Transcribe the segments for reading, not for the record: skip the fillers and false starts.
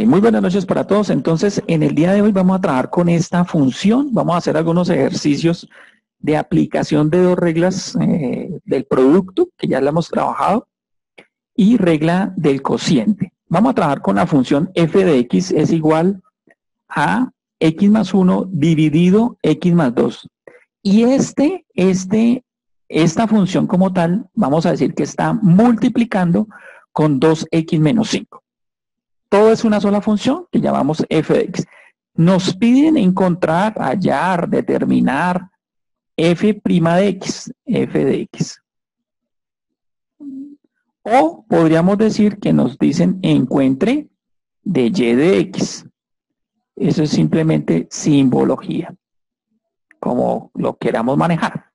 Muy buenas noches para todos. Entonces, en el día de hoy vamos a trabajar con esta función. Vamos a hacer algunos ejercicios de aplicación de dos reglas del producto, que ya la hemos trabajado, y regla del cociente. Vamos a trabajar con la función f de x es igual a x más 1 dividido x más 2. Y esta función como tal, vamos a decir que está multiplicando con 2x menos 5. Todo es una sola función que llamamos f de x. Nos piden encontrar, hallar, determinar f' de x, f de x. O podríamos decir que nos dicen encuentre de y de x. Eso es simplemente simbología, como lo queramos manejar.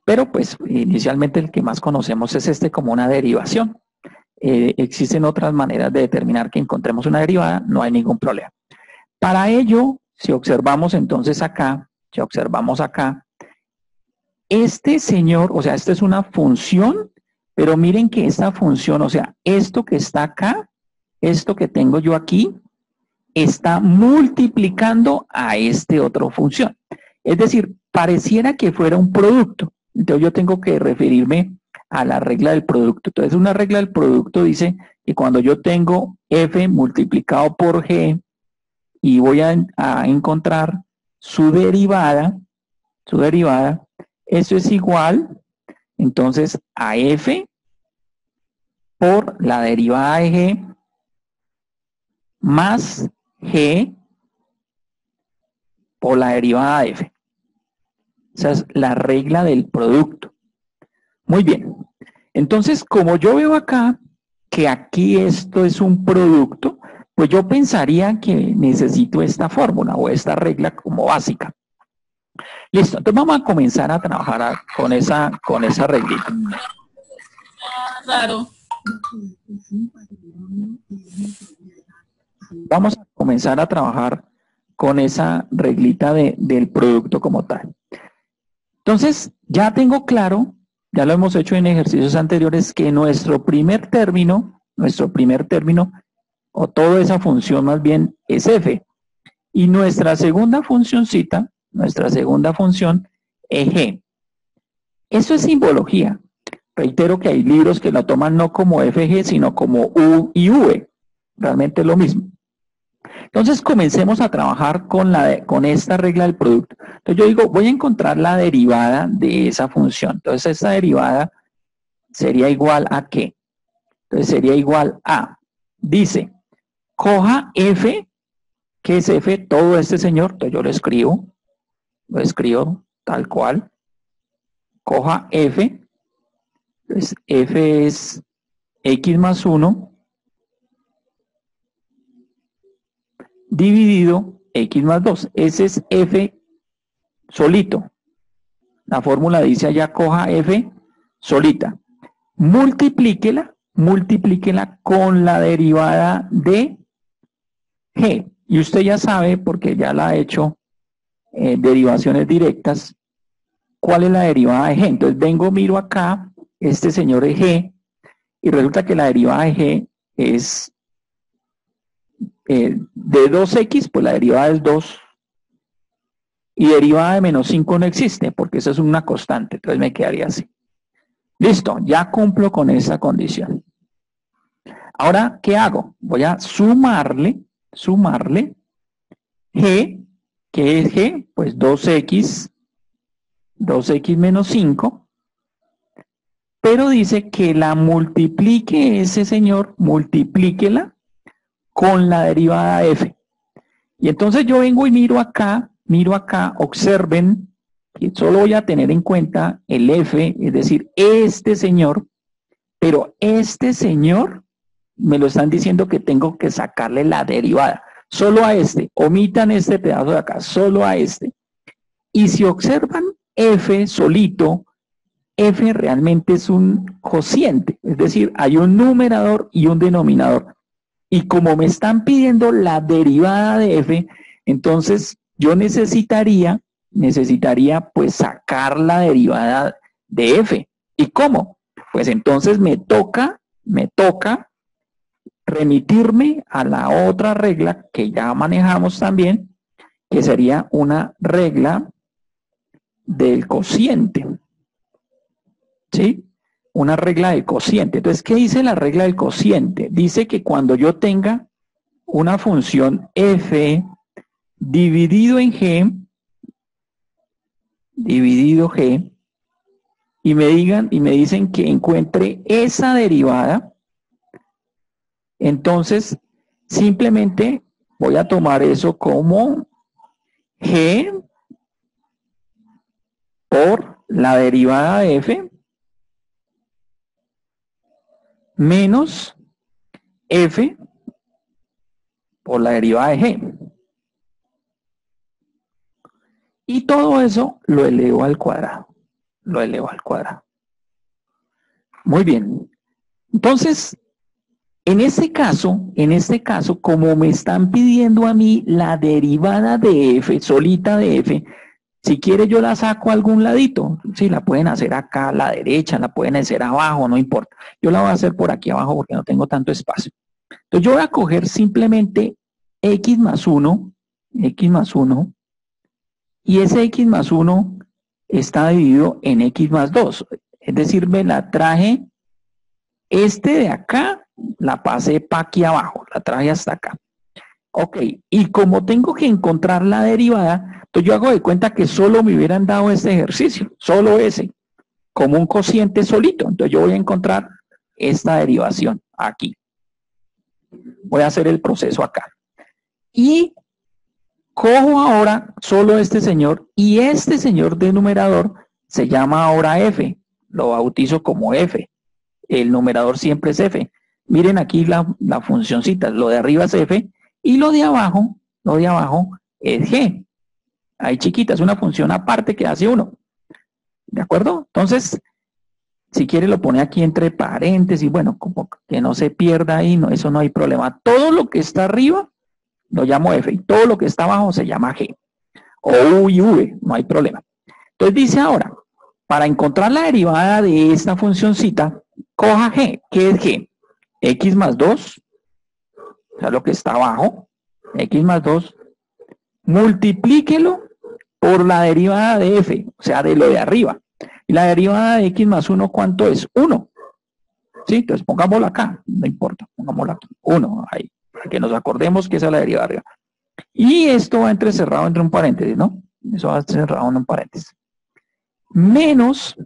Pero pues inicialmente el que más conocemos es este como una derivación. Existen otras maneras de determinar que encontremos una derivada, no hay ningún problema. Para ello, si observamos entonces acá, este señor, o sea, esta es una función, pero miren que esta función, o sea, esto que está acá, esto que tengo yo aquí, está multiplicando a este otro función. Es decir, pareciera que fuera un producto. Entonces yo tengo que referirme a la regla del producto. Entonces una regla del producto dice que cuando yo tengo f multiplicado por g y voy a encontrar su derivada, eso es igual entonces a f por la derivada de g más g por la derivada de f. Esa es la regla del producto. Muy bien. Entonces, como yo veo acá que aquí esto es un producto, pues yo pensaría que necesito esta fórmula o esta regla como básica. Listo, entonces vamos a comenzar a trabajar con esa reglita. Claro. Vamos a comenzar a trabajar con esa reglita del producto como tal. Entonces, ya tengo claro, ya lo hemos hecho en ejercicios anteriores, que nuestro primer término, o toda esa función más bien, es f. Y nuestra segunda funcioncita, es g. Eso es simbología. Reitero que hay libros que lo toman no como fg, sino como u y v. Realmente es lo mismo. Entonces comencemos a trabajar con esta regla del producto. Entonces yo digo, voy a encontrar la derivada de esa función. Entonces esta derivada sería igual a ¿qué? Entonces sería igual a, dice, coja f, ¿qué es f? Todo este señor, entonces yo lo escribo tal cual. Coja f, entonces f es x más 1 dividido x más 2. Ese es f solito. La fórmula dice allá, coja f solita. Multiplíquela con la derivada de g. Y usted ya sabe, porque ya la ha hecho derivaciones directas, cuál es la derivada de g. Entonces vengo, miro acá, este señor es g, y resulta que la derivada de g es de 2x, pues la derivada es 2. Y derivada de menos 5 no existe, porque eso es una constante. Entonces me quedaría así. Listo, ya cumplo con esa condición. Ahora, ¿qué hago? Voy a sumarle g. ¿Qué es g? Pues 2x menos 5. Pero dice que la multiplique ese señor, multiplíquela con la derivada de f. Y entonces yo vengo y miro acá, observen que solo voy a tener en cuenta el f, es decir, este señor, pero este señor me lo están diciendo que tengo que sacarle la derivada. Solo a este, omitan este pedazo de acá, solo a este. Y si observan f solito, f realmente es un cociente, es decir, hay un numerador y un denominador. Y como me están pidiendo la derivada de f, entonces yo necesitaría pues sacar la derivada de f. ¿Y cómo? Pues entonces me toca remitirme a la otra regla que ya manejamos también, que sería una regla del cociente. ¿Sí? Una regla del cociente. Entonces, ¿qué dice la regla del cociente? Dice que cuando yo tenga una función f dividido en g, y me dicen que encuentre esa derivada, entonces simplemente voy a tomar eso como g por la derivada de f menos f por la derivada de g. Y todo eso lo elevo al cuadrado. Muy bien. Entonces, en este caso, como me están pidiendo a mí la derivada de f, solita de f, si quiere yo la saco a algún ladito. Sí, la pueden hacer acá a la derecha, la pueden hacer abajo, no importa. Yo la voy a hacer por aquí abajo porque no tengo tanto espacio. Entonces yo voy a coger simplemente x más 1, y ese x más 1 está dividido en x más 2. Es decir, me la traje, de acá, la pasé para aquí abajo, la traje hasta acá. Ok, y como tengo que encontrar la derivada, entonces yo hago de cuenta que solo me hubieran dado este ejercicio, solo ese, como un cociente solito. Entonces yo voy a encontrar esta derivación aquí. Voy a hacer el proceso acá. Y cojo ahora solo este señor, y este señor de numerador se llama ahora f. Lo bautizo como f. El numerador siempre es f. Miren aquí la funcioncita, lo de arriba es f, y lo de abajo es g. Ahí chiquita, es una función aparte que hace 1. ¿De acuerdo? Entonces, si quiere lo pone aquí entre paréntesis, bueno, como que no se pierda ahí, no, eso no hay problema. Todo lo que está arriba lo llamo f, y todo lo que está abajo se llama g. O u y v, no hay problema. Entonces dice ahora, para encontrar la derivada de esta funcioncita, coja g. ¿Qué es g? X más 2, o sea, lo que está abajo, x más 2, multiplíquelo por la derivada de f, o sea, de lo de arriba. Y la derivada de x más 1, ¿cuánto es? 1. ¿Sí? Entonces pongámoslo acá, no importa, pongámoslo aquí, 1, ahí, para que nos acordemos que esa es la derivada de arriba. Y esto va entrecerrado entre un paréntesis, ¿no? Eso va cerrado en un paréntesis. Menos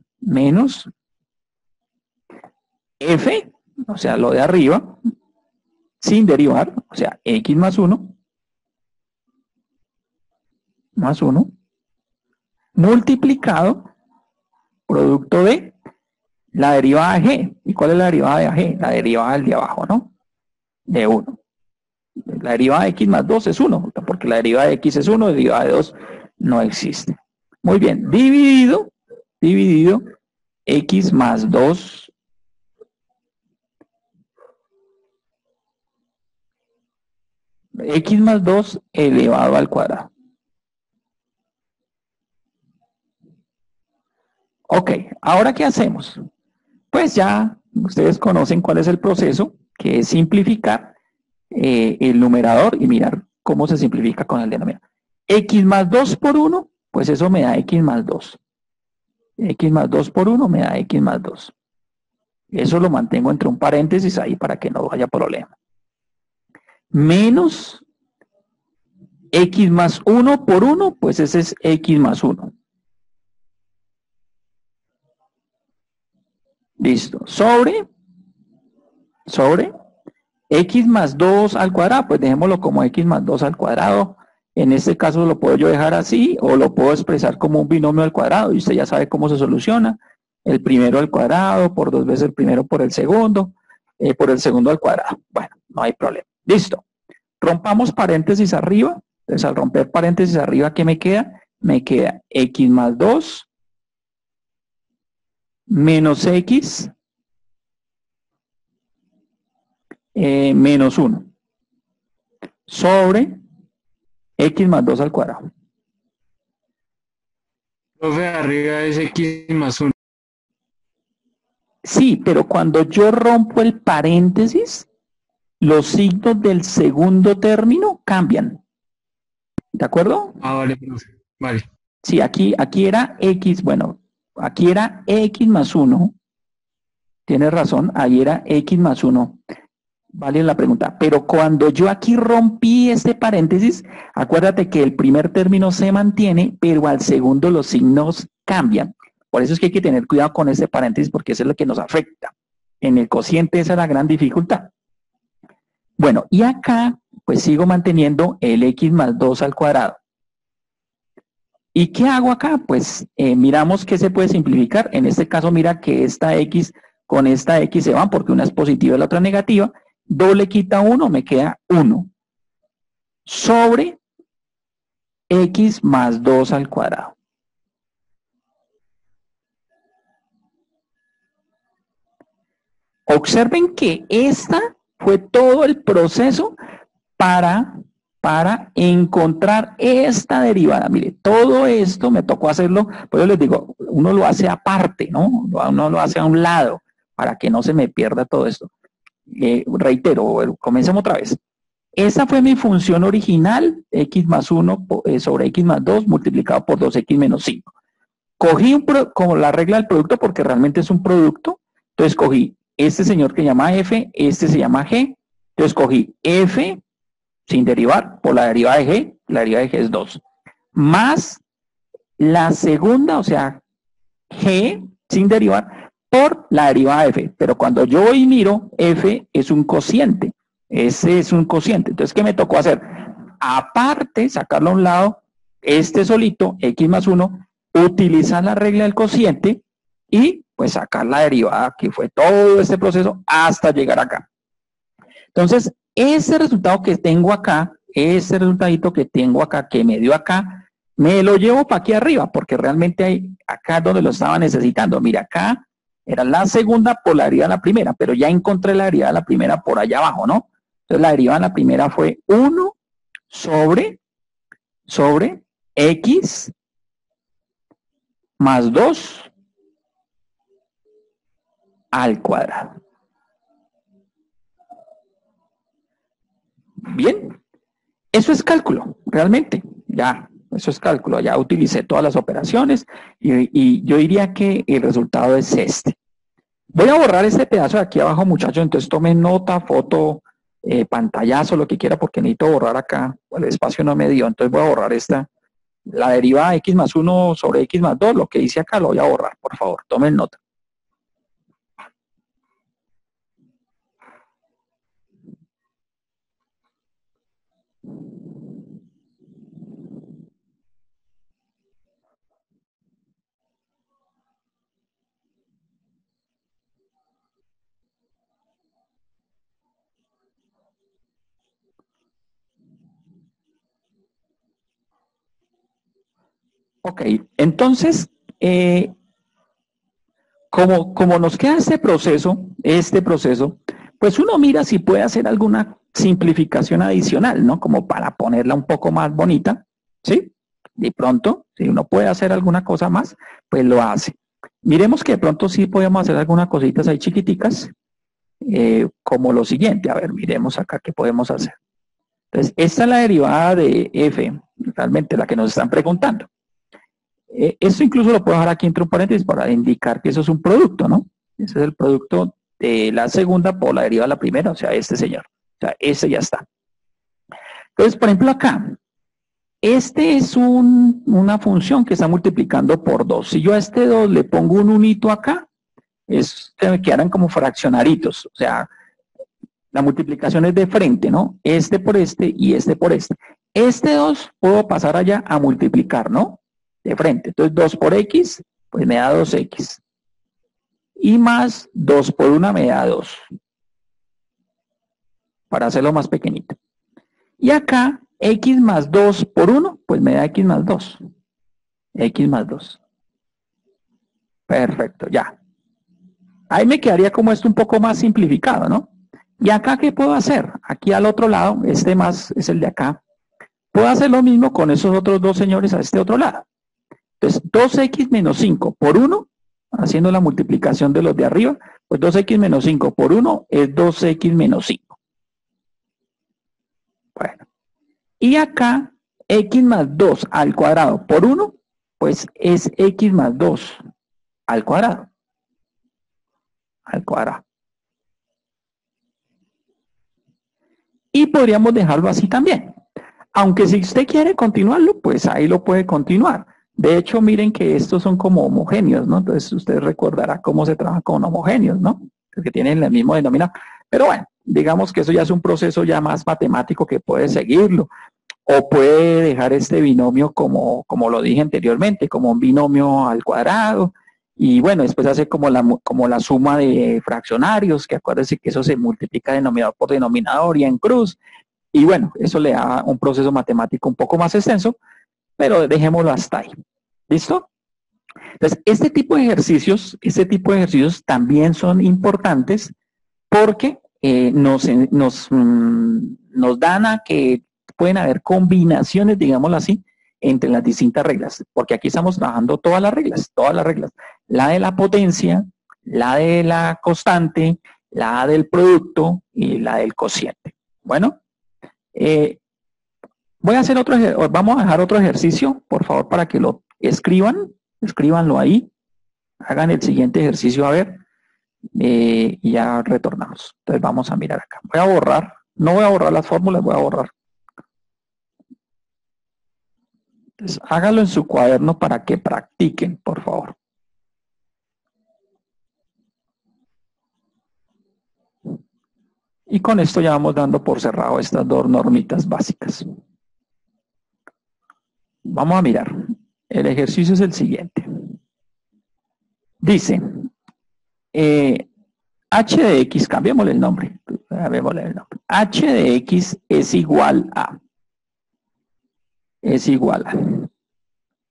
f, o sea, lo de arriba, sin derivar, o sea, x más 1, multiplicado, producto de la derivada de g. ¿Y cuál es la derivada de g? La derivada del de abajo, ¿no? De 1. La derivada de x más 2 es 1, porque la derivada de x es 1, la derivada de 2 no existe. Muy bien, dividido x más 2 x más 2 elevado al cuadrado. Ok, ahora ¿qué hacemos? Pues ya ustedes conocen cuál es el proceso, que es simplificar el numerador y mirar cómo se simplifica con el denominador. X más 2 por 1, pues eso me da x más 2. X más 2 por 1 me da x más 2. Eso lo mantengo entre un paréntesis ahí para que no haya problema. Menos x más 1 por 1, pues ese es x más 1. Listo. Sobre x más 2 al cuadrado, pues dejémoslo como x más 2 al cuadrado. En este caso lo puedo yo dejar así o lo puedo expresar como un binomio al cuadrado y usted ya sabe cómo se soluciona. El primero al cuadrado por 2 veces el primero por el segundo al cuadrado. Bueno, no hay problema. Listo. Rompamos paréntesis arriba. Entonces al romper paréntesis arriba, ¿qué me queda? Me queda x más 2 menos x menos 1. sobre x más 2 al cuadrado. Profe, arriba es x más 1. Sí, pero cuando yo rompo el paréntesis, los signos del segundo término cambian. ¿De acuerdo? Ah, vale, profe. Vale. Sí, aquí era x, bueno, aquí era x más 1. Tienes razón, ahí era x más 1. Vale la pregunta. Pero cuando yo aquí rompí este paréntesis, acuérdate que el primer término se mantiene, pero al segundo los signos cambian. Por eso es que hay que tener cuidado con este paréntesis, porque eso es lo que nos afecta. En el cociente esa es la gran dificultad. Bueno, y acá pues sigo manteniendo el x más 2 al cuadrado. ¿Y qué hago acá? Pues miramos qué se puede simplificar. En este caso, mira que esta x con esta x se van porque una es positiva y la otra negativa. 2 le quita 1, me queda 1. Sobre x más 2 al cuadrado. Observen que esta fue todo el proceso para encontrar esta derivada. Mire, todo esto me tocó hacerlo, por eso les digo, uno lo hace aparte, ¿no? Uno lo hace a un lado para que no se me pierda todo esto. Reitero, comencemos otra vez. Esa fue mi función original, x más 1 sobre x más 2 multiplicado por 2x menos 5. Cogí como la regla del producto porque realmente es un producto, entonces cogí este señor que se llama f, este se llama g, entonces cogí f sin derivar por la derivada de g, la derivada de g es 2, más la segunda, o sea, g sin derivar por la derivada de f, pero cuando yo voy y miro, f es un cociente, ese es un cociente, entonces ¿qué me tocó hacer? Aparte, sacarlo a un lado, este solito, x más 1, utilizar la regla del cociente y pues sacar la derivada, que fue todo este proceso hasta llegar acá. Entonces, ese resultado que tengo acá, ese resultadito que tengo acá, que me dio acá, me lo llevo para aquí arriba, porque realmente hay, acá es donde lo estaba necesitando. Mira, acá era la segunda por la derivada de la primera, pero ya encontré la derivada de la primera por allá abajo, ¿no? Entonces, la derivada de la primera fue 1 sobre x más 2 al cuadrado. Bien, eso es cálculo, realmente, ya, eso es cálculo, ya utilicé todas las operaciones y yo diría que el resultado es este. Voy a borrar este pedazo de aquí abajo, muchachos, entonces tomen nota, foto, pantallazo, lo que quiera, porque necesito borrar acá, el espacio no me dio, entonces voy a borrar esta, la derivada x más 1 sobre x más 2, lo que dice acá lo voy a borrar, por favor, tomen nota. Ok, entonces, como nos queda este proceso, pues uno mira si puede hacer alguna simplificación adicional, ¿no? Como para ponerla un poco más bonita, ¿sí? De pronto, si uno puede hacer alguna cosa más, pues lo hace. Miremos que de pronto sí podemos hacer algunas cositas ahí chiquiticas, como lo siguiente. A ver, miremos acá qué podemos hacer. Entonces, esta es la derivada de f, realmente la que nos están preguntando. Esto incluso lo puedo dejar aquí entre un paréntesis para indicar que eso es un producto, ¿no? Ese es el producto de la segunda por la derivada de la primera, o sea, este señor. O sea, ese ya está. Entonces, por ejemplo, acá, este es una función que está multiplicando por 2. Si yo a este 2 le pongo un unito acá, me quedarán como fraccionaritos. O sea, la multiplicación es de frente, ¿no? Este por este y este por este. Este 2 puedo pasar allá a multiplicar, ¿no? De frente. Entonces 2 por x, pues me da 2x. Y más 2 por 1 me da 2. Para hacerlo más pequeñito. Y acá, x más 2 por 1, pues me da x más 2. X más 2. Perfecto, ya. Ahí me quedaría como esto un poco más simplificado, ¿no? ¿Y acá qué puedo hacer? Aquí al otro lado, este más es el de acá. Puedo hacer lo mismo con esos otros dos señores a este otro lado. Entonces, 2x menos 5 por 1, haciendo la multiplicación de los de arriba, pues 2x menos 5 por 1 es 2x menos 5. Bueno, y acá, x más 2 al cuadrado por 1, pues es x más 2 al cuadrado. Al cuadrado. Y podríamos dejarlo así también. Aunque si usted quiere continuarlo, pues ahí lo puede continuar. De hecho, miren que estos son como homogéneos, ¿no? Entonces usted recordará cómo se trabaja con homogéneos, ¿no? Que tienen el mismo denominador. Pero bueno, digamos que eso ya es un proceso ya más matemático que puede seguirlo. O puede dejar este binomio como lo dije anteriormente, como un binomio al cuadrado. Y bueno, después hace como la suma de fraccionarios, que acuérdense que eso se multiplica denominador por denominador y en cruz. Y bueno, eso le da un proceso matemático un poco más extenso, pero dejémoslo hasta ahí. ¿Listo? Entonces, este tipo de ejercicios también son importantes porque nos dan a que pueden haber combinaciones, digámoslo así, entre las distintas reglas, porque aquí estamos trabajando todas las reglas, la de la potencia, la de la constante, la del producto y la del cociente. Bueno, vamos a dejar otro ejercicio, por favor, para que lo escríbanlo ahí, hagan el siguiente ejercicio a ver, y ya retornamos. Entonces vamos a mirar acá. Voy a borrar, no voy a borrar las fórmulas, voy a borrar. Entonces hágalo en su cuaderno para que practiquen, por favor. Y con esto ya vamos dando por cerrado estas dos normitas básicas. Vamos a mirar. El ejercicio es el siguiente. Dice, h de x, cambiémosle el nombre. H de x es igual a.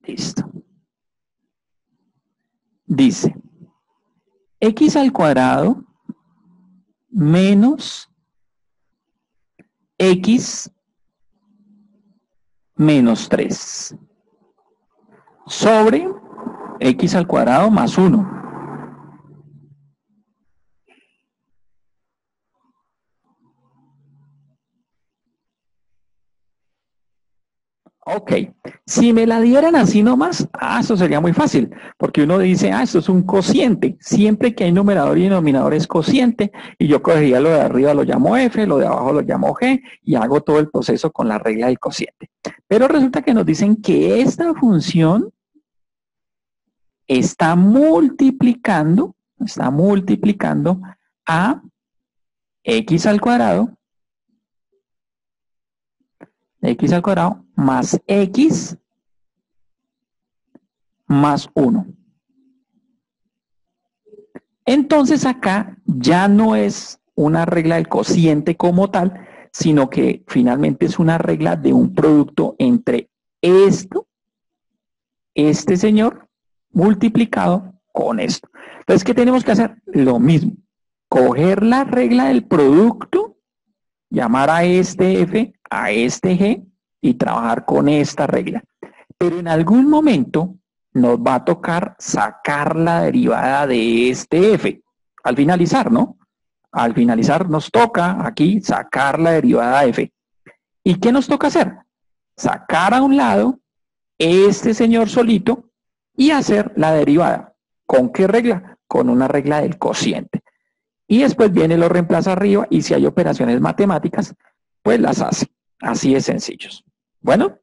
Listo. Dice, x al cuadrado menos x menos 3 sobre x al cuadrado más 1. Ok, si me la dieran así nomás, eso sería muy fácil, porque uno dice, esto es un cociente, siempre que hay numerador y denominador es cociente, y yo cogería lo de arriba, lo llamo f, lo de abajo lo llamo g, y hago todo el proceso con la regla del cociente. Pero resulta que nos dicen que esta función está multiplicando a x al cuadrado más x más 1. Entonces acá ya no es una regla del cociente como tal, sino que finalmente es una regla de un producto entre este señor, multiplicado con esto. Entonces, ¿qué tenemos que hacer? Lo mismo. Coger la regla del producto, llamar a este f, a este g, y trabajar con esta regla. Pero en algún momento nos va a tocar sacar la derivada de este f. Al finalizar, ¿no? Al finalizar nos toca aquí sacar la derivada de f. ¿Y qué nos toca hacer? Sacar a un lado este señor solito y hacer la derivada. ¿Con qué regla? Con una regla del cociente. Y después viene, lo reemplaza arriba y si hay operaciones matemáticas, pues las hace. Así de sencillos. Bueno.